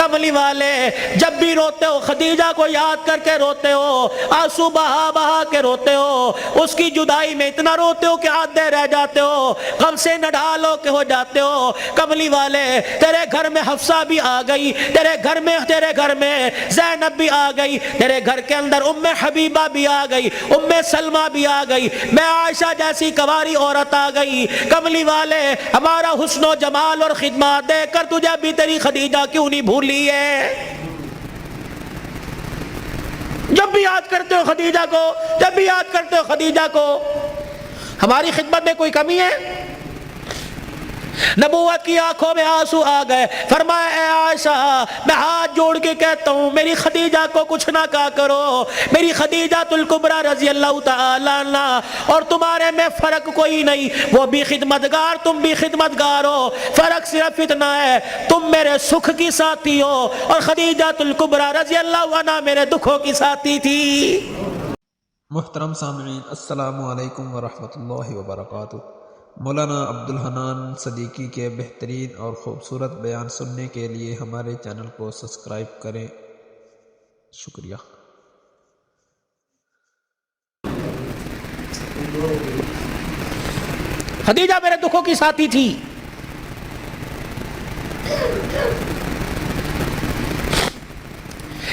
کملی والے جب بھی روتے ہو خدیجہ کو یاد کر کے روتے ہو، آنسو بہا بہا کے روتے ہو، اس کی جدائی میں اتنا روتے ہو کہ آدھے رہ جاتے ہو، غم سے نڈھال ہو کے ہو جاتے ہو۔ کملی والے تیرے گھر میں حفصہ بھی آ گئی، تیرے گھر میں زینب بھی آ گئی، تیرے گھر کے اندر ام حبیبہ بھی آ گئی، ام سلمہ بھی آ گئی، میں عائشہ جیسی کنواری عورت آ گئی۔ کملی والے ہمارا حسن و جمال اور خدمات دیکھ کر تجھے بھی تیری خدیجہ کیوں نہیں بھولی ہے؟ جب بھی یاد کرتے ہو خدیجہ کو، جب بھی یاد کرتے ہو خدیجہ کو، ہماری خدمت میں کوئی کمی ہے؟ نبوت کی آنکھوں میں آنسو آ گئے، فرمایا اے عائشہ میں ہاتھ جوڑ کے کہتا ہوں میری خدیجہ کو کچھ نہ کہا کرو، میری خدیجہ الکبریٰ رضی اللہ تعالی عنہ اور تمہارے میں فرق کوئی نہیں، وہ بھی خدمتگار تم بھی خدمتگار ہو، فرق صرف اتنا ہے تم میرے سکھ کی ساتھی ہو اور خدیجہ الکبریٰ رضی اللہ عنہ میرے دکھوں کی ساتھی تھی۔ محترم سامعین، السلام علیکم ورحمۃ اللہ وبرکاتہ۔ مولانا عبدالحنان صدیقی کے بہترین اور خوبصورت بیان سننے کے لیے ہمارے چینل کو سبسکرائب کریں، شکریہ۔ خدیجہ میرے دکھوں کی ساتھی تھی۔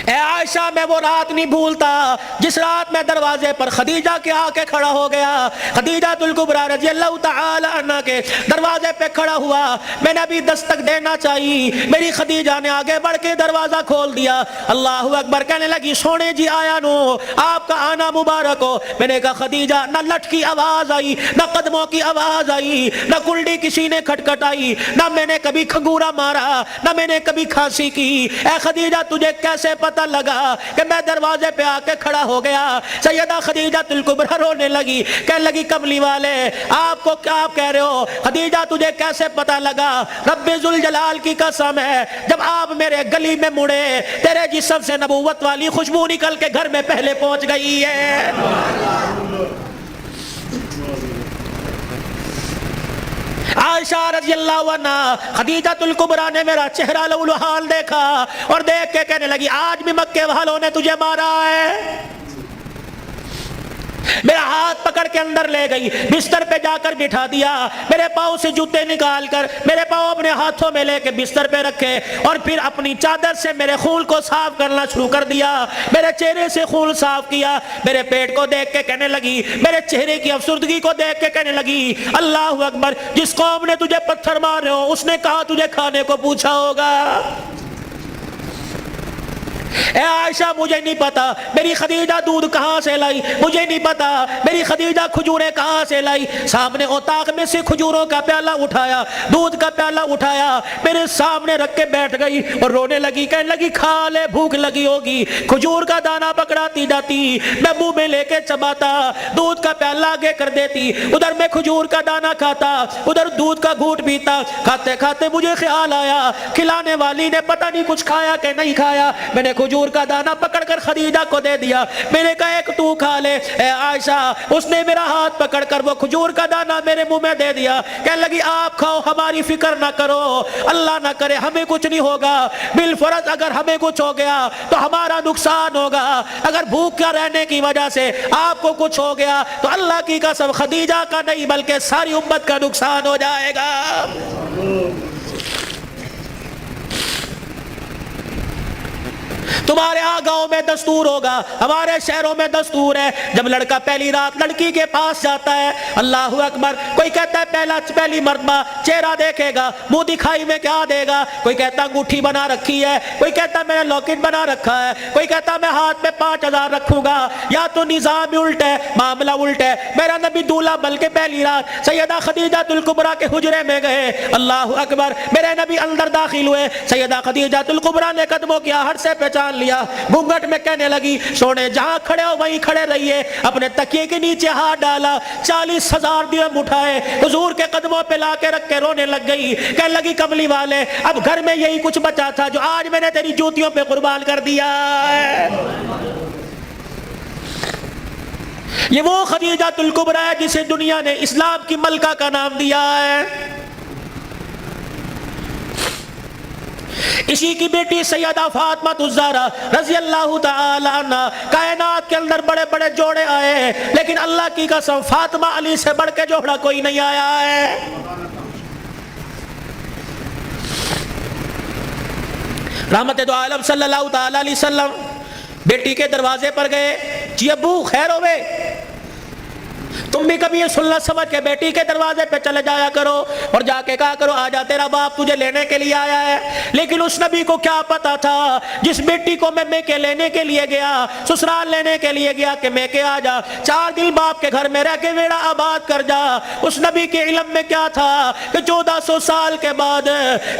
اے عائشہ میں وہ رات نہیں بھولتا جس رات میں دروازے پر خدیجہ کے آ کے کھڑا ہو گیا، خدیجہ الکبریٰ رضی اللہ تعالی عنہ کے دروازے پہ کھڑا ہوا، میں نے ابھی دستک دینا چاہیے، میری خدیجہ نے آگے بڑھ کے دروازہ کھول دیا، اللہ اکبر کہنے لگی سونے جی آیا نو آپ کا آنا مبارک ہو۔ میں نے کہا خدیجہ نہ لٹ کی آواز آئی، نہ قدموں کی آواز آئی، نہ کلڈی کسی نے کھٹکھٹائی، نہ میں نے کبھی کھنگورا مارا، نہ میں نے کبھی کھانسی کی۔ اے خدیجہ تجھے کیسے پتہ لگا کہ میں دروازے پہ آ کے کھڑا ہو گیا؟ سیدہ خدیجہ الکبریٰ رونے لگی، کہنے لگی کملی والے آپ کو کیا آپ کہہ رہے ہو؟ خدیجہ تجھے کیسے پتہ لگا؟ رب ذوالجلال کی قسم ہے جب آپ میرے گلی میں مڑے تیرے جسم سے نبوت والی خوشبو نکل کے گھر میں پہلے پہنچ گئی ہے۔ عائشہ رضی اللہ عنہ خدیجہ الکبریٰ نے میرا چہرہ لولوحال دیکھا اور دیکھ کے کہنے لگی آج بھی مکے والوں نے تجھے مارا ہے۔ میرا ہاتھ پکڑ کے اندر لے گئی، بستر پہ جا کر بٹھا دیا، میرے پاؤں سے جوتے نکال کر میرے پاؤں اپنے ہاتھوں میں لے کے بستر پہ رکھے اور پھر اپنی چادر سے میرے خون کو صاف کرنا شروع کر دیا، میرے چہرے سے خون صاف کیا، میرے پیٹ کو دیکھ کے کہنے لگی، میرے چہرے کی افسردگی کو دیکھ کے کہنے لگی اللہ اکبر جس قوم نے تجھے پتھر مارے ہو اس نے کہا تجھے کھانے کو پوچھا ہوگا۔ اے عائشہ مجھے نہیں پتا میری خدیجہ دودھ کہاں سے لائی، مجھے نہیں پتا میری خدیجہ کھجوریں کہاں سے لائی، سامنے اتاق میں سے کھجوروں کا پیالہ اٹھایا، دودھ کا پیالہ اٹھایا، میرے سامنے رکھ کے بیٹھ گئی اور رونے لگی، کہنے لگی کھا لے بھوک لگی ہوگی۔ کھجور کا دانہ پکڑاتی جاتی، میں منہ میں لے کے چباتا، دودھ کا پیالہ آگے کر دیتی، ادھر میں کھجور کا دانہ کھاتا، ادھر دودھ کا گھونٹ پیتا، کھاتے کھاتے مجھے خیال آیا کھلانے والی نے پتہ نہیں کچھ کھایا کہ نہیں کھایا، میں نے کھجور کا دانہ پکڑ کر خدیجہ کو دے دیا، میں نے کہا ایک تو کھا لے۔ اے عائشہ اس نے میرا ہاتھ پکڑ کر وہ کھجور کا دانہ میرے منہ میں دے دیا، کہنے لگی آپ کھاؤ ہماری فکر نہ کرو، اللہ نہ کرے ہمیں کچھ نہیں ہوگا، بالفرض اگر ہمیں کچھ ہو گیا تو ہمارا نقصان ہوگا، اگر بھوک کا رہنے کی وجہ سے آپ کو کچھ ہو گیا تو اللہ کی قسم خدیجہ کا نہیں بلکہ ساری امت کا نقصان ہو جائے گا۔ تمہارے ہاں گاؤں میں دستور ہوگا، ہمارے شہروں میں دستور ہے، جب لڑکا پہلی رات لڑکی کے پاس جاتا ہے اللہ اکبر، کوئی کہتا ہے پہلی مرتبہ چہرہ دیکھے گا، منہ دکھائی میں کیا دے گا، کوئی کہتا انگوٹھی بنا رکھی ہے، کوئی کہتا میں نے لاکٹ بنا رکھا ہے، کوئی کہتا میں ہاتھ میں 5000 رکھوں گا، یا تو نظام ہی الٹ ہے، معاملہ الٹ ہے۔ میرا نبی دولہا بلکہ پہلی رات سیدہ خدیجہ الکبریٰ کے حجرے میں گئے، اللہ اکبر، میرے نبی اندر داخل ہوئے، سیدہ خدیجہ الکبریٰ نے قدموں کی آہٹ سے پہچان لیا، گھونگھٹ میں کہنے لگی سونے جہاں کھڑے ہو وہیں کھڑے رہیے، اپنے تکیے کے نیچے ہاتھ ڈالا، 40,000 درہم اٹھائے حضور کے قدموں پہ لا کے رکھ کے رونے لگ گئی، کہنے لگی کملی والے اب گھر میں یہی کچھ بچا تھا جو آج میں نے تیری جوتیوں پہ قربان کر دیا ہے۔ یہ وہ خدیجہ الکبریٰ ہے جسے دنیا نے اسلام کی ملکہ کا نام دیا ہے۔ اسی کی بیٹی سیدہ فاطمہ الزہرا رضی اللہ تعالی عنہ، کائنات کے اندر بڑے بڑے جوڑے آئے لیکن اللہ کی قسم فاطمہ علی سے بڑھ کے جوڑا کوئی نہیں آیا ہے۔ رحمت دو عالم صلی اللہ تعالی علیہ وسلم بیٹی کے دروازے پر گئے، جی ابو خیر ہوئے، تم بھی کبھی یہ سننا سمجھ کے بیٹی کے دروازے پہ چلے جایا کرو اور جا کے کہا کرو آجا تیرا باپ تجھے لینے کے لیے آیا ہے۔ لیکن اس نبی کو کیا پتا تھا، جس بیٹی کو میں کے لینے کے لیے گیا، سسرال لینے کے لیے گیا کہ میں کے آجا 4 دن باپ کے گھر میں رہ کے ویڑا آباد کر جا، اس نبی کے علم میں کیا تھا کہ 1400 سال کے بعد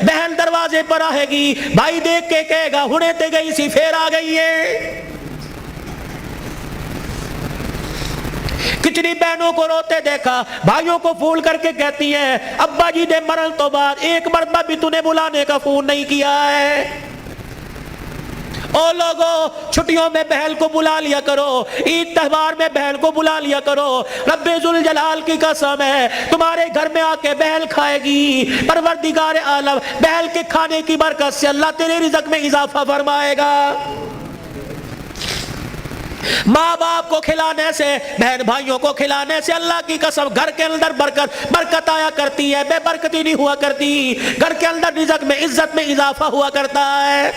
بہن دروازے پر آئے گی، بھائی دیکھ کے کہے گا ہنے تے گئی سی پھر آ گئی ہے۔ کتنی بہنوں کو روتے دیکھا، بھائیوں کو فون کر کے کہتی ہیں ابا جی نے مرن تو بعد ایک مرتبہ بھی تو نے بلانے کا فون نہیں کیا ہے۔ او لوگوں، چھٹیوں میں بہن کو بلا لیا کرو، عید تہوار میں بہن کو بلا لیا کرو، رب ذوالجلال کی قسم ہے تمہارے گھر میں آ کے بہن کھائے گی، پروردگار عالم بہن کے کھانے کی برکت سے اللہ تیرے رزق میں اضافہ فرمائے گا۔ ماں باپ کو کھلانے سے، بہن بھائیوں کو کھلانے سے اللہ کی قسم گھر کے اندر برکت آیا کرتی ہے، بے برکتی نہیں ہوا کرتی، گھر کے اندر رزق میں عزت میں اضافہ ہوا کرتا ہے۔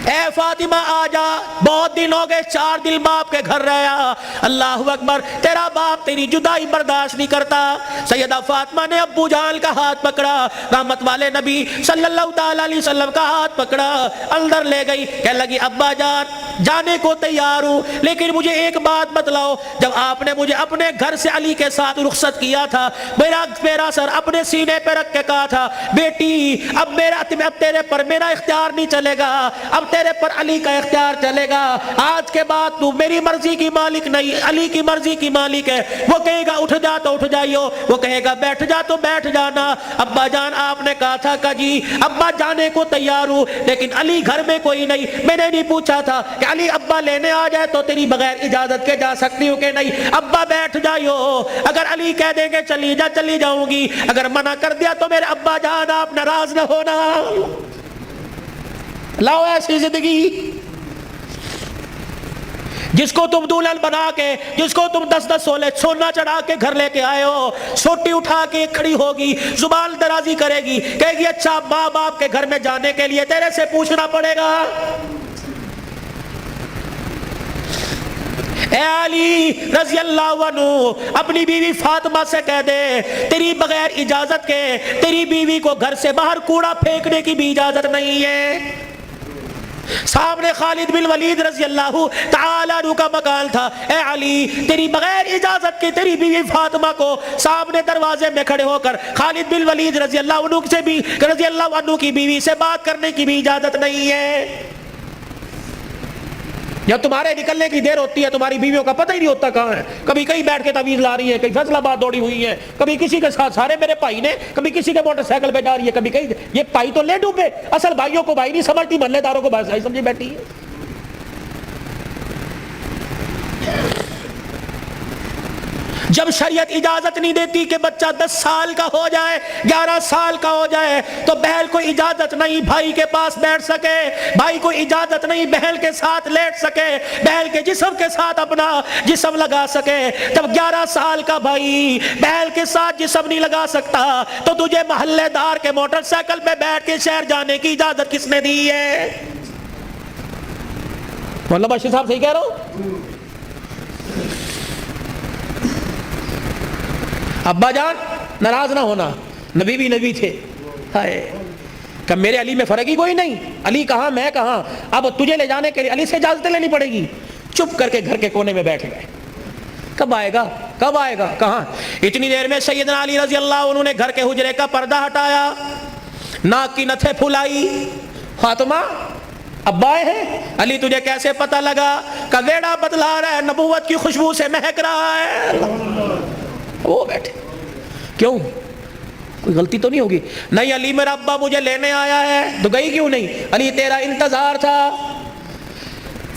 اے فاطمہ آجا، بہت دن ہو گئے 4 دن باپ کے گھر رہا، اللہ اکبر، تیرا باپ تیری جدائی برداشت نہیں کرتا۔ سیدہ فاطمہ نے ابو جان کا ہاتھ پکڑا، رحمت والے نبی صلی اللہ تعالی علیہ وسلم کا ہاتھ پکڑا، اندر لے گئی، کہنے لگی ابا جان جانے کو تیار ہوں لیکن مجھے ایک بات بتلاؤ، جب آپ نے مجھے اپنے گھر سے علی کے ساتھ رخصت کیا تھا، میرا سر اپنے سینے پہ رکھ کے کہا تھا بیٹی اب تیرے پر میرا اختیار نہیں چلے گا، اب تیرے پر علی کا اختیار چلے گا، آج کے بعد تو میری مرضی کی مالک نہیں، علی کی مرضی کی مالک ہے، وہ کہے گا اٹھ جا تو اٹھ جائیو، وہ کہے گا بیٹھ جا تو بیٹھ جانا۔ ابا جان آپ نے کہا تھا کہ جی ابا جانے کو تیار ہوں لیکن علی گھر میں کوئی نہیں، میں نے نہیں پوچھا تھا کہ علی ابا لینے آ جائے تو تیری بغیر اجازت کے جا سکتی ہوں کہ نہیں، ابا بیٹھ جائیو، اگر علی کہہ دیں گے چلی جا چلی جاؤں گی، اگر منع کر دیا تو میرے ابا جان آپ ناراض نہ ہونا۔ لاؤ ایسی زندگی جس کو تم دلہن بنا کے، جس کو تم 10-10 سولے سونا چڑھا کے گھر لے کے آئے ہو، سوٹی اٹھا کے کھڑی ہوگی، زبان درازی کرے گی، کہے گی اچھا ماں باپ کے گھر میں جانے کے لیے تیرے سے پوچھنا پڑے گا۔ اے علی رضی اللہ عنہ اپنی بیوی فاطمہ سے کہہ دے تیری بغیر اجازت کے تیری بیوی کو گھر سے باہر کوڑا پھینکنے کی بھی اجازت نہیں ہے۔ سامنے خالد بن ولید رضی اللہ تعالی عنہ کا مکان تھا، اے علی تیری بغیر اجازت کے تیری بیوی فاطمہ کو سامنے دروازے میں کھڑے ہو کر خالد بن ولید رضی اللہ عنہ کی بیوی سے بات کرنے کی بھی اجازت نہیں ہے۔ جب تمہارے نکلنے کی دیر ہوتی ہے تمہاری بیویوں کا پتہ ہی نہیں ہوتا کہاں ہے، کبھی کہیں بیٹھ کے تعویذ لا رہی ہیں، کہیں فیصلہ آباد دوڑی ہوئی ہیں، کبھی کسی کے ساتھ سارے میرے بھائی نے، کبھی کسی کے موٹر سائیکل پہ جا رہی ہے، کبھی کہیں یہ بھائی تو لے ڈوبے، اصل بھائیوں کو بھائی نہیں سمجھتی، محلے داروں کو بھائی سمجھی بیٹھی ہے۔ جب شریعت اجازت نہیں دیتی کہ بچہ 10 سال کا ہو جائے 11 سال کا ہو جائے تو بہن کو اجازت نہیں بھائی کے پاس بیٹھ سکے، بھائی کو اجازت نہیں بہن کے ساتھ لیٹ سکے، بہن کے جسم کے ساتھ اپنا جسم لگا سکے، جب 11 سال کا بھائی بہن کے ساتھ جسم نہیں لگا سکتا تو تجھے محلے دار کے موٹر سائیکل پہ بیٹھ کے شہر جانے کی اجازت کس نے دی ہے؟ مولانا بشیر صاحب صحیح کہہ رہا ہوں؟ ابا جان ناراض نہ ہونا، نبی بھی نبی تھے، کہ میرے علی میں فرق ہی کوئی نہیں، علی کہاں میں کہاں، اب تجھے لے جانے کے لیے علی سے اجازت لینی پڑے گی۔ چپ کر کے گھر کے کونے میں بیٹھ گئے، کب آئے گا کب آئے گا کہاں؟ اتنی دیر میں سیدنا علی رضی اللہ عنہ نے گھر کے حجرے کا پردہ ہٹایا، ناک کی نتھیں پھلائی، فاطمہ ابا آئے ہیں؟ علی تجھے کیسے پتہ لگا؟ کہ ویڑا بدلا رہا ہے، نبوت کی خوشبو سے مہک رہا ہے۔ وہ بیٹھے، کیوں کوئی غلطی تو نہیں ہوگی؟ نہیں علی میرا ابا مجھے لینے آیا ہے۔ تو گئی کیوں نہیں؟ علی تیرا انتظار تھا۔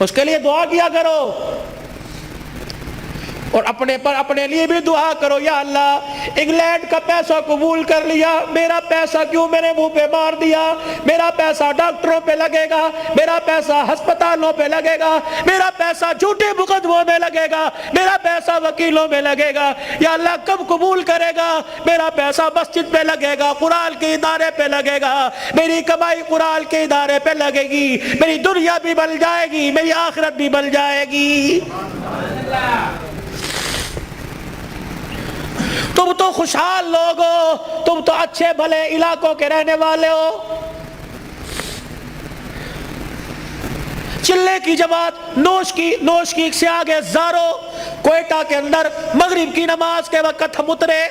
اس کے لیے دعا کیا کرو اور اپنے لیے بھی دعا کرو، یا اللہ انگلینڈ کا پیسہ قبول کر لیا، میرا پیسہ کیوں میرے منہ پہ مار دیا؟ میرا پیسہ ڈاکٹروں پہ لگے گا، میرا پیسہ ہسپتالوں پہ لگے گا، میرا پیسہ جھوٹے مقدموں میں لگے گا، میرا پیسہ وکیلوں میں لگے گا، یا اللہ کب قبول کرے گا؟ میرا پیسہ مسجد پہ لگے گا، قرآن کے ادارے پہ لگے گا، میری کمائی قرآن کے ادارے پہ لگے گی، میری دنیا بھی بن جائے گی، میری آخرت بھی بن جائے گی۔ تم تو خوشحال لوگ ہو، تم تو اچھے بھلے علاقوں کے رہنے والے ہو۔ چلے کی جماعت نوش کی سے آگے زارو کوئٹہ کے اندر مغرب کی نماز کے وقت ہم اترے،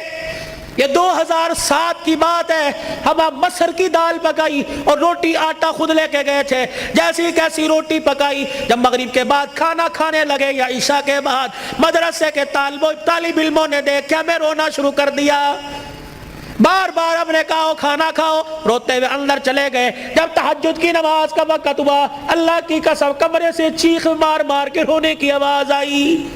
یہ 2007 کی بات ہے، ہم مسر کی دال پکائی اور روٹی آٹا خود لے کے گئے تھے، جیسی کیسی روٹی پکائی، جب مغرب کے بعد کھانا کھانے لگے یا عشاء کے بعد مدرسے کے طالب علموں نے دیکھ کے ہمیں رونا شروع کر دیا، بار بار ہم نے کہا کھانا کھاؤ، روتے ہوئے اندر چلے گئے۔ جب تہجد کی نماز کا وقت ہوا، اللہ کی قسم کمرے سے چیخ مار مار کے رونے کی آواز آئی۔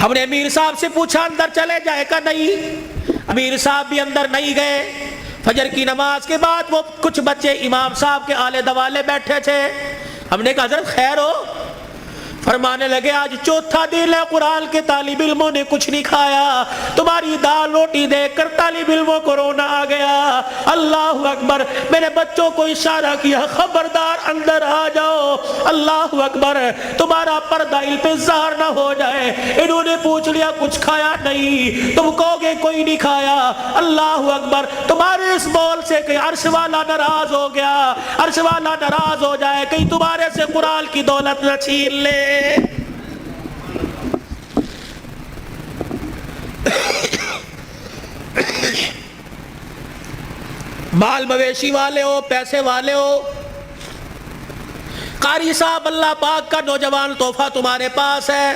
ہم نے امیر صاحب سے پوچھا اندر چلے جائے کا نہیں، امیر صاحب بھی اندر نہیں گئے۔ فجر کی نماز کے بعد وہ کچھ بچے امام صاحب کے آلے دوالے بیٹھے تھے، ہم نے کہا حضرت خیر ہو؟ فرمانے لگے آج چوتھا دن ہے قرآن کے طالب علموں نے کچھ نہیں کھایا، تمہاری دال روٹی دیکھ کر طالب علموں کو رونا آ گیا۔ اللہ اکبر، میرے بچوں کو اشارہ کیا خبردار اندر آ جاؤ، اللہ اکبر، تمہارا پردہ علم پہ ظاہر نہ ہو جائے۔ انہوں نے پوچھ لیا کچھ کھایا نہیں، تم کہو گے کوئی نہیں کھایا، اللہ اکبر، تمہارے اس بول سے کہ عرش والا ناراض ہو گیا، عرش والا ناراض ہو جائے، کہیں تمہارے سے قرآن کی دولت نہ چھین لے۔ مال مویشی والے ہو، پیسے والے ہو، قاری صاحب اللہ پاک کا نوجوان تحفہ تمہارے پاس ہے،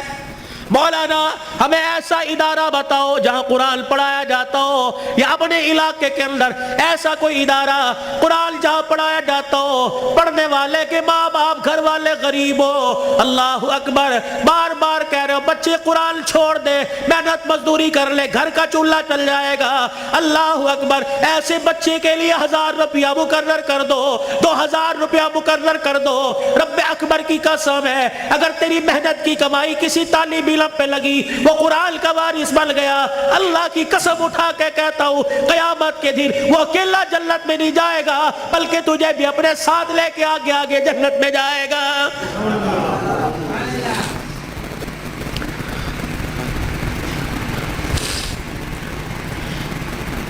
مولانا ہمیں ایسا ادارہ بتاؤ جہاں قرآن پڑھایا جاتا ہو، یا اپنے علاقے کے اندر ایسا کوئی ادارہ قرآن جہاں پڑھایا جاتا ہو، پڑھنے والے کے ماں باپ گھر والے غریب ہو۔ اللہ اکبر، بار بار کہہ رہے ہو بچے قرآن چھوڑ دے، محنت مزدوری کر لے، گھر کا چولہا چل جائے گا۔ اللہ اکبر، ایسے بچے کے لیے 1000 روپیہ مقرر کر دو، 2000 روپیہ مقرر کر دو۔ رب اکبر کی قسم ہے، اگر تیری محنت کی کمائی کسی طالب علم پہ لگی، وہ قرآن کا وارث بن گیا، اللہ کی قسم اٹھا کے کہتا ہوں قیامت کے دن وہ اکیلا جنت میں نہیں جائے گا، بلکہ تجھے بھی اپنے ساتھ لے کے آگے آگے جنت میں جائے گا۔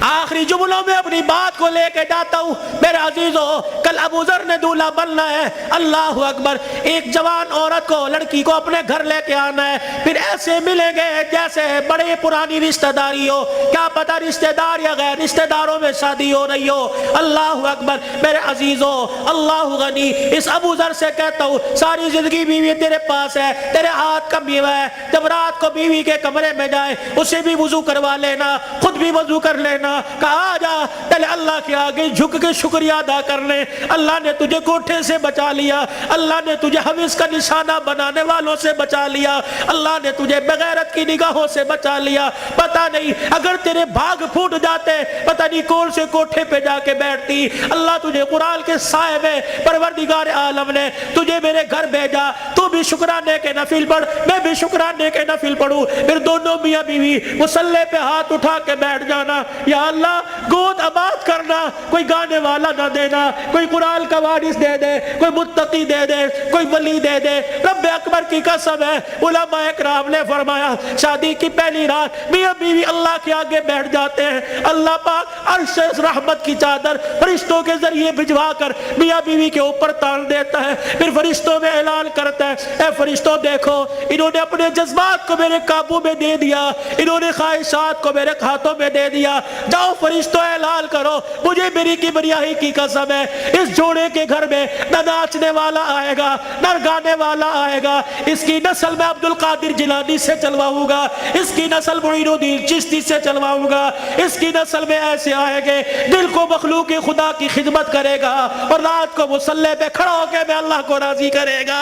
آخری جملوں میں اپنی بات کو لے کے جاتا ہوں میرے عزیزو، کل ابو ذر نے دولہا بننا ہے، اللہ اکبر، ایک جوان عورت کو، لڑکی کو اپنے گھر لے کے آنا ہے، پھر ایسے ملیں گے جیسے بڑے پرانی رشتہ داری ہو، کیا پتہ رشتہ دار یا غیر رشتہ داروں میں شادی ہو رہی ہو۔ اللہ اکبر، میرے عزیزو، اللہ غنی، اس ابو ذر سے کہتا ہوں ساری زندگی بیوی تیرے پاس ہے، تیرے ہاتھ کا میوہ ہے، جب رات کو بیوی کے کمرے میں جائے اسے بھی وضو کروا لینا، خود بھی وضو کر لینا، کہا جا پہلے اللہ کے آگے جھک کے شکریہ ادا کر لے، اللہ نے تجھے کوٹھے سے بچا لیا، اللہ نے تجھے حوث کا نشانہ بنانے والوں سے بچا لیا، اللہ نے تجھے بغیرت کی نگاہوں سے بچا لیا، پتہ نہیں اگر تیرے بھاگ پھوٹ جاتے پتہ نہیں کون سے کوٹھے پہ جا کے بیٹھتی۔ اللہ تجھے قرآن کے سائے میں پروردگار عالم نے تجھے میرے گھر بھیجا، تو بھی شکرانے کے نفل پڑھ، میں بھی شکرانے کے نفل پڑھوں، پھر دونوں میاں بیوی مصلی پہ ہاتھ اٹھا کے بیٹھ جانا، یا اللہ گود آباد کرنا، کوئی گانے والا نہ دینا، کوئی قرآن کا وارث دے دے، کوئی متقی دے دے، کوئی ولی دے دے۔ رب اکبر کی قسم ہے، علماء اکرام نے فرمایا شادی کی پہلی رات میاں بیوی اللہ کے آگے بیٹھ جاتے ہیں، اللہ پاک عرش رحمت کی چادر فرشتوں کے ذریعے بھجوا کر میاں بیوی کے اوپر تان دیتا ہے، پھر فرشتوں میں اعلان کرتا ہے اے فرشتوں دیکھو انہوں نے اپنے جذبات کو میرے قابو میں دے دیا، انہوں نے خواہشات کو میرے ہاتھوں میں دے دیا، جاؤ فرشتوں اعلان کرو مجھے میری کبریائی کی قسم ہے اس جوڑے کے گھر میں نہ ناچنے والا آئے گا نہ گانے والا آئے گا. اس کی نسل میں عبد القادر جیلانی سے چلواؤں گا, اس کی نسل معین الدین چشتی سے چلواؤں گا, اس کی نسل میں ایسے آئے گے دل کو مخلوق خدا کی خدمت کرے گا اور رات کو مصلی پہ کھڑا ہو کے میں اللہ کو راضی کرے گا.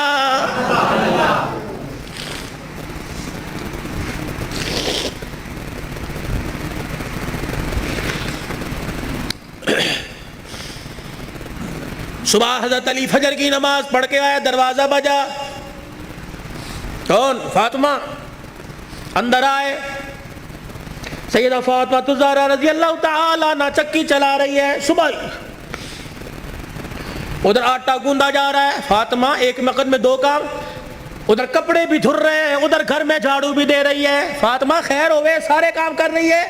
صبح حضرت علی فجر کی نماز پڑھ کے آیا, دروازہ بجا, کون؟ فاطمہ. اندر آئے, سیدہ فاطمہ الزہرا رضی اللہ تعالی عنہا چکی چلا رہی ہے. صبح ادھر آٹا گوندا جا رہا ہے, فاطمہ ایک وقت میں دو کام, ادھر کپڑے بھی دھل رہے ہیں, ادھر گھر میں جھاڑو بھی دے رہی ہے. فاطمہ خیر ہوئے, سارے کام کر رہی ہے.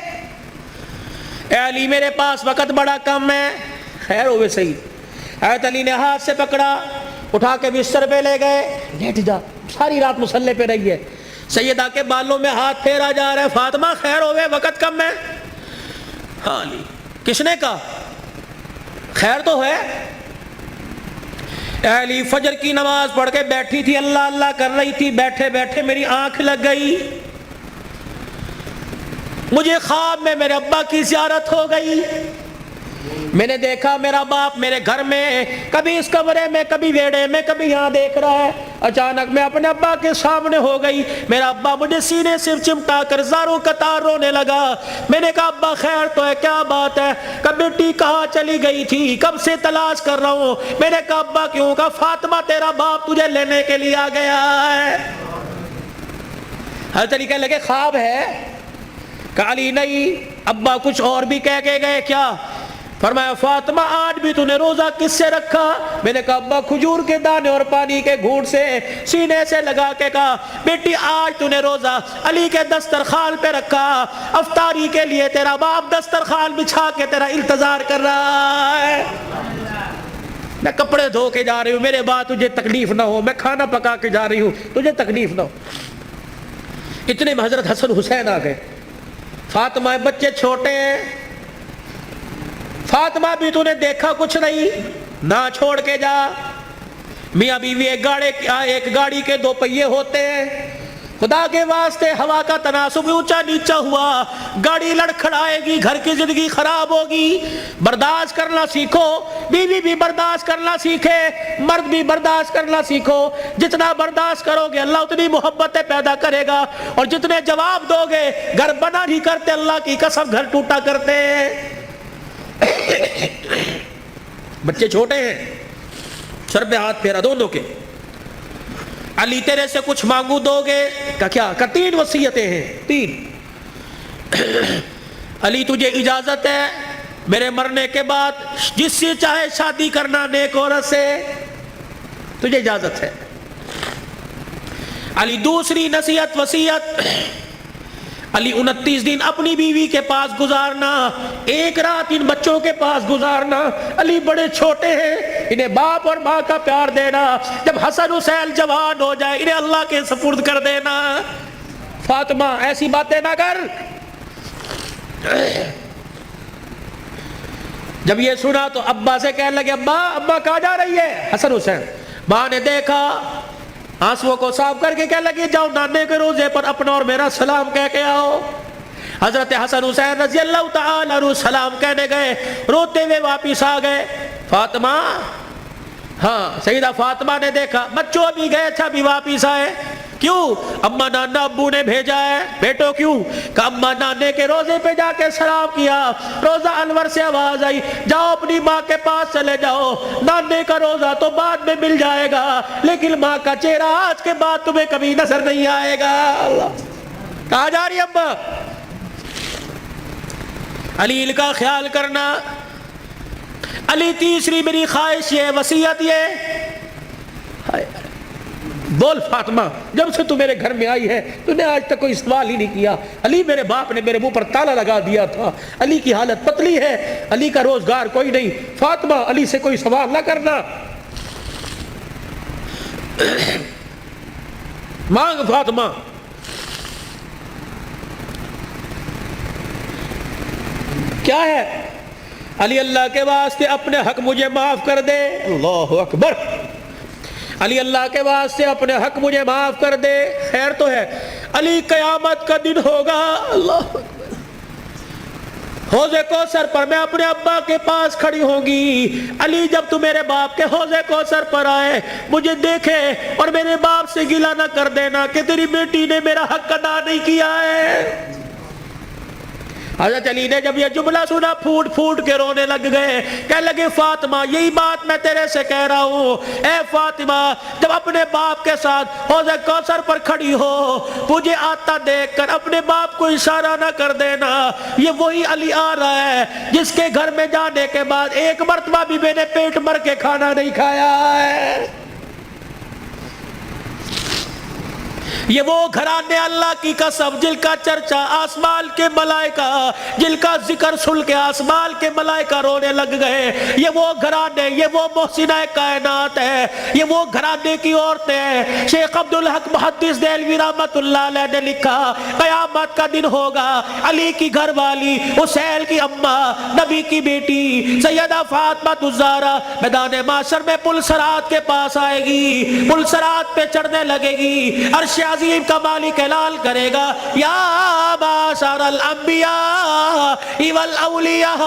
اے علی میرے پاس وقت بڑا کم ہے. خیر ہوئے صحیح. حضرت علی نے ہاتھ سے پکڑا, اٹھا کے بستر پہ لے گئے, لیٹ جا, ساری رات مصلی پہ رہی ہے. سیدہ کے بالوں میں ہاتھ پھیرا جا رہا ہے. فاطمہ خیر ہوئے, وقت کم ہے. ہاں علی, کس نے کہا؟ خیر تو ہے. اے علی فجر کی نماز پڑھ کے بیٹھی تھی, اللہ اللہ کر رہی تھی, بیٹھے بیٹھے میری آنکھ لگ گئی, مجھے خواب میں میرے ابا کی زیارت ہو گئی. میں نے دیکھا میرا باپ میرے گھر میں, کبھی اس کمرے میں, کبھی ویڑے میں, کبھی یہاں دیکھ رہا ہے. اچانک میں اپنے ابا کے سامنے ہو گئی. میرا ابا مجھے سینے سے چمٹا کر زاروں قطار رونے لگا. میں نے کہا ابا خیر تو ہے, کیا بات ہے؟ کب بیٹی کہاں چلی گئی تھی, کب سے تلاش کر رہا ہوں. میں نے کہا ابا کیوں؟ کہا فاطمہ تیرا باپ تجھے لینے کے لیے آ گیا ہے. حضرت علی کہنے لگے خواب ہے؟ کہا علی نہیں, ابا کچھ اور بھی کہہ کے گئے کیا؟ فرمایا فاطمہ آج بھی تو نے روزہ کس سے رکھا؟ میں نے کہا ابا کھجور کے دانے اور پانی کے گھونٹ سے سینے سے لگا کے. کہا بیٹی آج تو نے روزہ علی کے دسترخوان پہ رکھا, افطاری کے لیے تیرا باپ دسترخوان بچھا کے تیرا انتظار کر رہا ہے. میں کپڑے دھو کے جا رہی ہوں, میرے بعد تجھے تکلیف نہ ہو, میں کھانا پکا کے جا رہی ہوں, تجھے تکلیف نہ ہو. اتنے میں حضرت حسن حسین آ گئے. فاطمہ بچے چھوٹے ہیں, فاطمہ بھی تو نے دیکھا کچھ نہیں, نہ چھوڑ کے جا. میاں بیوی ایک گاڑی کے دو پہیے ہوتے ہیں, خدا کے واسطے ہوا کا تناسب اونچا نیچا ہوا, گاڑی لڑکھڑائے گی, گھر کی زندگی خراب ہوگی. برداشت کرنا سیکھو, بیوی بھی برداشت کرنا سیکھے, مرد بھی برداشت کرنا سیکھو. جتنا برداشت کرو گے اللہ اتنی محبتیں پیدا کرے گا, اور جتنے جواب دو گے گھر بنا نہیں کرتے, اللہ کی قسم گھر ٹوٹا کرتے ہیں. بچے چھوٹے ہیں, سر پہ ہاتھ پھیرا دونوں کے. علی تیرے سے کچھ مانگو دو گے؟ کیا؟ 3 وصیتیں ہیں, 3. علی تجھے اجازت ہے میرے مرنے کے بعد جس سے چاہے شادی کرنا نیک عورت سے, تجھے اجازت ہے. علی دوسری نصیحت وصیت, علی 29 دن اپنی بیوی کے پاس گزارنا, ایک رات ان بچوں کے پاس گزارنا. علی بڑے چھوٹے ہیں, انہیں باپ اور ماں کا پیار دینا. جب حسن حسین جوان ہو جائے انہیں اللہ کے سپرد کر دینا. فاطمہ ایسی باتیں نہ کر. جب یہ سنا تو ابا سے کہنے لگے ابا کہاں جا رہی ہے؟ حسن حسین. ماں نے دیکھا, آنسوؤں کو صاف کر کے کہنے لگی جاؤ نانے کے روزے پر اپنا اور میرا سلام کہہ کے آؤ. حضرت حسن حسین رضی اللہ تعالی عنہ سلام کہنے گئے, روتے ہوئے واپس آ گئے. فاطمہ, ہاں سیدہ فاطمہ نے دیکھا بچوں بھی گئے, اچھا بھی واپس آئے. کیوں؟ اما نانا ابو نے بھیجا ہے. بیٹو کیوں؟ کہ اما نانے کے روزے پہ جا کے سلام کیا, روزہ انور سے آواز آئی جاؤ اپنی ماں کے پاس چلے جاؤ, نانے کا روزہ تو بعد میں مل جائے گا لیکن ماں کا چہرہ آج کے بعد تمہیں کبھی نظر نہیں آئے گا. کہاں جا رہی ابا؟ علی کا خیال کرنا. علی تیسری میری خواہش یہ وصیت یہ, بول فاطمہ جب سے تو میرے گھر میں آئی ہے تو نے آج تک کوئی سوال ہی نہیں کیا. علی میرے باپ نے میرے منہ پر تالا لگا دیا تھا, علی کی حالت پتلی ہے, علی کا روزگار کوئی نہیں. فاطمہ علی سے کوئی سوال نہ کرنا, مانگ فاطمہ. کیا ہے؟ علی اللہ کے واسطے اپنے حق مجھے معاف کر دے. اللہ اکبر. علی اللہ کے واسطے اپنے حق مجھے معاف کر دے. خیر تو ہے. علی قیامت کا دن ہوگا. اللہ اکبر. حوض کوثر پر میں اپنے ابا کے پاس کھڑی ہوں گی. علی جب تو میرے باپ کے حوض کوثر پر آئے مجھے دیکھے اور میرے باپ سے گلہ نہ کر دینا کہ تیری بیٹی نے میرا حق ادا نہیں کیا ہے. حضرت علی نے جب یہ جملہ سنا پھوٹ پھوٹ کے رونے لگ گئے. کہنے لگے فاطمہ یہی بات میں تیرے سے کہہ رہا ہوں. اے فاطمہ جب اپنے باپ کے ساتھ حوض کوثر پر کھڑی ہو مجھے آتا دیکھ کر اپنے باپ کو اشارہ نہ کر دینا. یہ وہی علی آ رہا ہے جس کے گھر میں جانے کے بعد ایک مرتبہ بھی میں نے پیٹ بھر کے کھانا نہیں کھایا ہے. یہ وہ گھرانے اللہ کی قسم جن کا چرچا آسمان کے ملائکہ جن کا ذکر سن کے آسمان کے ملائکہ رونے لگ گئے. یہ وہ گھرانے یہ وہ محسنہ کائنات ہے. یہ وہ گھرانے کی عورتیں ہیں. شیخ عبدالحق محدث دہلوی رحمت اللہ علیہ نے لکھا قیامت کا دن ہوگا. علی کی گھر والی حسین کی اماں نبی کی بیٹی سیدہ فاطمہ الزہرا میدان محشر میں پل صراط کے پاس آئے گی. پل صراط پہ چڑھنے لگے گی. عرش عظیم کا مالک اعلان کرے گا یا معاشر الانبیاء والاولیاء.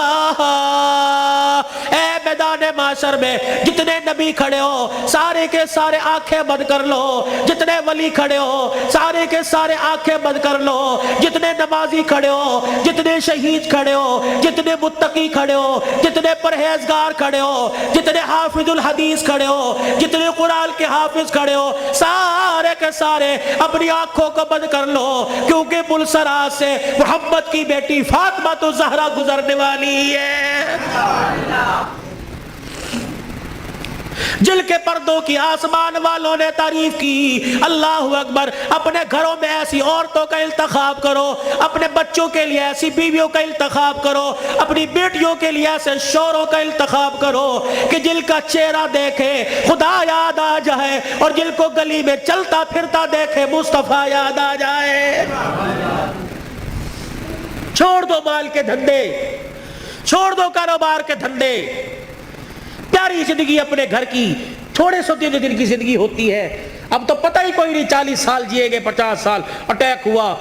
اے میدان معاشر میں جتنے نبی کھڑے ہو سارے کے سارے آنکھیں بند کر لو. جتنے ولی کھڑے ہو سارے کے سارے آنکھیں بند کر لو. جتنے نمازی کھڑے ہو جتنے شہید کھڑے ہو جتنے متقی کھڑے ہو جتنے پرہیزگار کھڑے ہو جتنے حافظ الحدیث کھڑے ہو جتنے قرآن کے حافظ کھڑے ہو سارے کے سارے اپنی آنکھوں کو بند کر لو کیونکہ پل صراط سے محمد کی بیٹی فاطمہ الزہرا گزرنے والی ہے. جل کے پردوں کی آسمان والوں نے تعریف کی. اللہ اکبر. اپنے گھروں میں ایسی عورتوں کا انتخاب کرو. اپنے بچوں کے لیے ایسی بیویوں کا انتخاب کرو. اپنی بیٹیوں کے لیے ایسے شوہروں کا انتخاب کرو کہ جل کا چہرہ دیکھے خدا یاد آ جائے اور جل کو گلی میں چلتا پھرتا دیکھے مصطفیٰ یاد آ جائے. چھوڑ دو مال کے دھندے. چھوڑ دو کاروبار کے دھندے. پیاری زندگی اپنے گھر کی. تھوڑے سو دن کی زندگی ہوتی ہے. اب تو پتہ ہی کوئی نہیں 40 سال جیے گے 50 سال اٹیک ہوا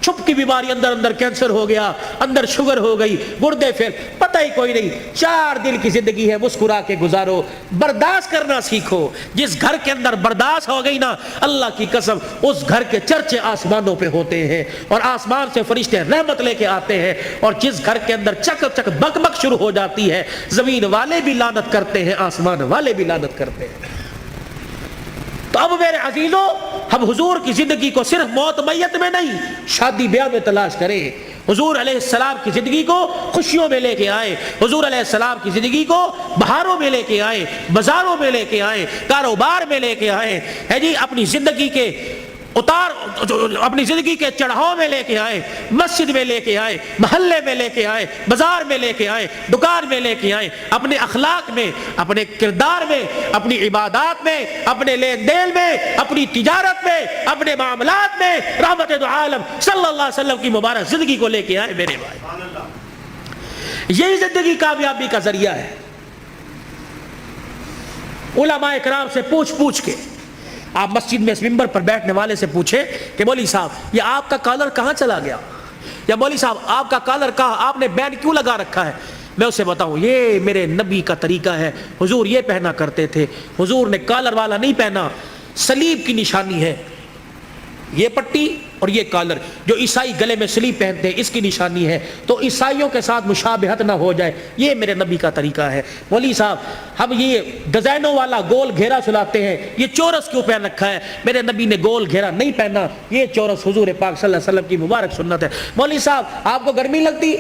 چھپ کی بیماری اندر کینسر ہو گیا اندر شوگر ہو گئی گردے پھر پتہ ہی کوئی نہیں. 4 دن کی زندگی ہے مسکرا کے گزارو. برداشت کرنا سیکھو. جس گھر کے اندر برداشت ہو گئی نا اللہ کی قسم اس گھر کے چرچے آسمانوں پہ ہوتے ہیں اور آسمان سے فرشتے رحمت لے کے آتے ہیں. اور جس گھر کے اندر چک چک بک بک شروع ہو جاتی ہے زمین والے بھی لعنت کرتے ہیں آسمان والے بھی لعنت کرتے ہیں. تو اب میرے عزیزوں ہم حضور کی زندگی کو صرف موت میت میں نہیں شادی بیاہ میں تلاش کریں. حضور علیہ السلام کی زندگی کو خوشیوں میں لے کے آئے. حضور علیہ السلام کی زندگی کو بہاروں میں لے کے آئے بازاروں میں لے کے آئے کاروبار میں لے کے آئے ہے جی. اپنی زندگی کے اپنی زندگی کے چڑھاؤ میں لے کے آئے. مسجد میں لے کے آئے محلے میں لے کے آئے بازار میں لے کے آئے دکان میں لے کے آئے. اپنے اخلاق میں اپنے کردار میں اپنی عبادات میں اپنے لین دین میں اپنی تجارت میں اپنے معاملات میں رحمت دو عالم صلی اللہ علیہ وسلم کی مبارک زندگی کو لے کے آئے. میرے بھائی یہی زندگی کامیابی کا ذریعہ ہے. علماء کرام سے پوچھ کے آپ مسجد میں اس منبر پر بیٹھنے والے سے پوچھے کہ مولوی صاحب یہ آپ کا کالر کہاں چلا گیا یا مولوی صاحب آپ کا کالر کہاں آپ نے بینڈ کیوں لگا رکھا ہے. میں اسے بتاؤں یہ میرے نبی کا طریقہ ہے. حضور یہ پہنا کرتے تھے. حضور نے کالر والا نہیں پہنا. سلیب کی نشانی ہے یہ پٹی اور یہ کالر. جو عیسائی گلے میں سلیب پہنتے ہیں اس کی نشانی ہے تو عیسائیوں کے ساتھ مشابہت نہ ہو جائے. یہ میرے نبی کا طریقہ ہے. مولوی صاحب ہم یہ ڈیزائنوں والا گول گھیرا سلاتے ہیں یہ چورس کیوں پہن رکھا ہے. میرے نبی نے گول گھیرا نہیں پہنا. یہ چورس حضور پاک صلی اللہ علیہ وسلم کی مبارک سنت ہے. مولوی صاحب آپ کو گرمی لگتی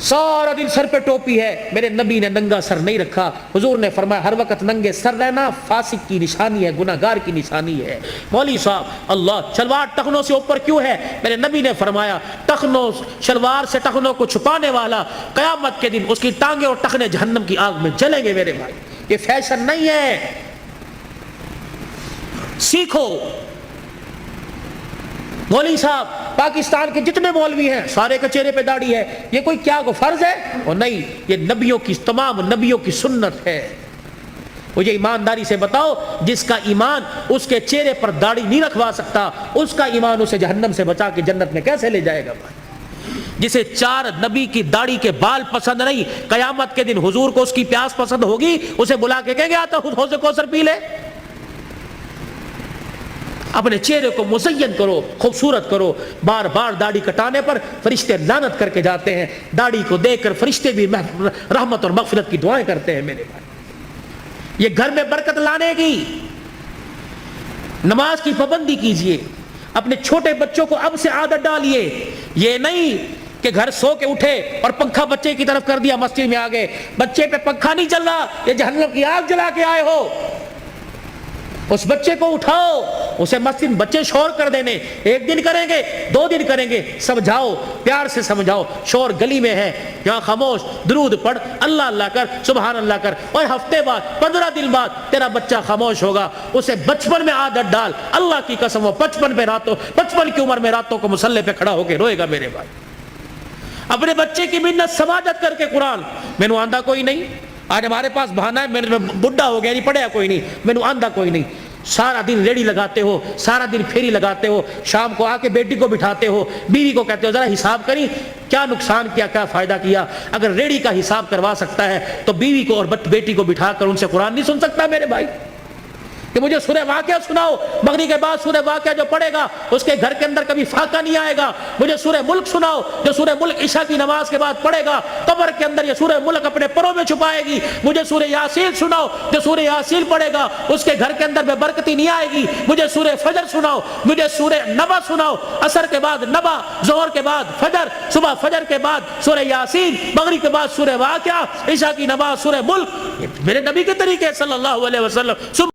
سارا دن سر پہ ٹوپی ہے. میرے نبی نے ننگا سر نہیں رکھا. حضور نے فرمایا ہر وقت ننگے سر رہنا فاسق کی نشانی ہے گناہگار کی نشانی ہے. مولوی صاحب اللہ شلوار ٹخنوں سے اوپر کیوں ہے. میرے نبی نے فرمایا ٹخنوں شلوار سے ٹخنوں کو چھپانے والا قیامت کے دن اس کی ٹانگیں اور ٹخنے جہنم کی آگ میں جلیں گے. میرے بھائی یہ فیشن نہیں ہے. سیکھو. مولوی صاحب پاکستان کے جتنے مولوی ہیں سارے کے چہرے پہ داڑھی ہے، یہ کوئی کیا کو فرض ہے؟ اور نہیں، یہ نبیوں کی، تمام نبیوں کی سنت ہے۔ مجھے ایمانداری سے بتاؤ، جس کا ایمان اس کے چہرے پر داڑھی نہیں رکھوا سکتا، اس کا ایمان اسے جہنم سے بچا کے جنت میں کیسے لے جائے گا؟ جسے 4 نبی کی داڑھی کے بال پسند نہیں، قیامت کے دن حضور کو اس کی پیاس پسند ہوگی، اسے بلا کے کہیں گے آتا حوض کوثر پی لے۔ اپنے چہرے کو مزین کرو، خوبصورت کرو۔ بار بار داڑھی کٹانے پر فرشتے لعنت کر کے جاتے ہیں، داڑھی کو دیکھ کر فرشتے بھی رحمت اور مغفرت کی دعائیں کرتے ہیں۔ میرے بھائی، یہ گھر میں برکت لانے کی، نماز کی پابندی کیجئے، اپنے چھوٹے بچوں کو اب سے عادت ڈالیے۔ یہ نہیں کہ گھر سو کے اٹھے اور پنکھا بچے کی طرف کر دیا، مسجد میں آ گئے، بچے پہ پنکھا نہیں چل رہا، یہ جہنم کی آگ جلا کے آئے ہو۔ اس بچے کو اٹھاؤ، اسے مسجد، بچے شور کر دینے، 1 دن کریں گے، 2 دن کریں گے، سمجھاؤ، پیار سے سمجھاؤ، شور گلی میں ہے، یہاں خاموش، درود پڑھ، اللہ اللہ کر، سبحان اللہ کر، اور ہفتے بعد، 15 دن بعد تیرا بچہ خاموش ہوگا۔ اسے بچپن میں عادت ڈال، اللہ کی قسم، وہ 55 کی عمر میں راتوں کو مصلی پہ کھڑا ہو کے روئے گا۔ میرے بھائی، اپنے بچے کی منت سماجت کر کے قرآن، مینو آندہ کوئی نہیں، آج ہمارے پاس بہانہ ہے، میں بڈھا ہو گیا، نہیں پڑھیا کوئی نہیں، مینو آندہ کوئی نہیں۔ سارا دن ریڑھی لگاتے ہو، سارا دن پھیری لگاتے ہو، شام کو آ کے بیٹی کو بٹھاتے ہو، بیوی کو کہتے ہو ذرا حساب کری کیا نقصان کیا، کیا فائدہ کیا۔ اگر ریڑھی کا حساب کروا سکتا ہے تو بیوی کو اور بیٹی کو بٹھا کر ان سے قرآن نہیں سن سکتا؟ میرے بھائی، کہ مجھے سورہ واقعہ سناؤ، مغرب کے بعد سورہ واقعہ جو پڑھے گا اس کے گھر کے اندر کبھی فاقہ نہیں آئے گا۔ مجھے سورہ ملک سناؤ، جو سورہ ملک عشاء کی نماز کے بعد پڑھے گا قبر کے اندر یہ سورہ ملک اپنے پروں میں چھپائے گی۔ مجھے سورہ یاسین سناؤ، جو سورہ یاسین پڑھے گا اس کے گھر کے اندر بے برکتی نہیں آئے گی۔ مجھے سورہ فجر سناؤ، مجھے سورہ نبا سناؤ، عصر کے بعد نبا، ظہر کے بعد فجر، صبح فجر کے بعد سورہ یاسین، مغرب کے بعد سورہ واقعہ، عشاء کی نماز سورہ ملک۔ میرے نبی کے طریقے صلی اللہ علیہ وسلم۔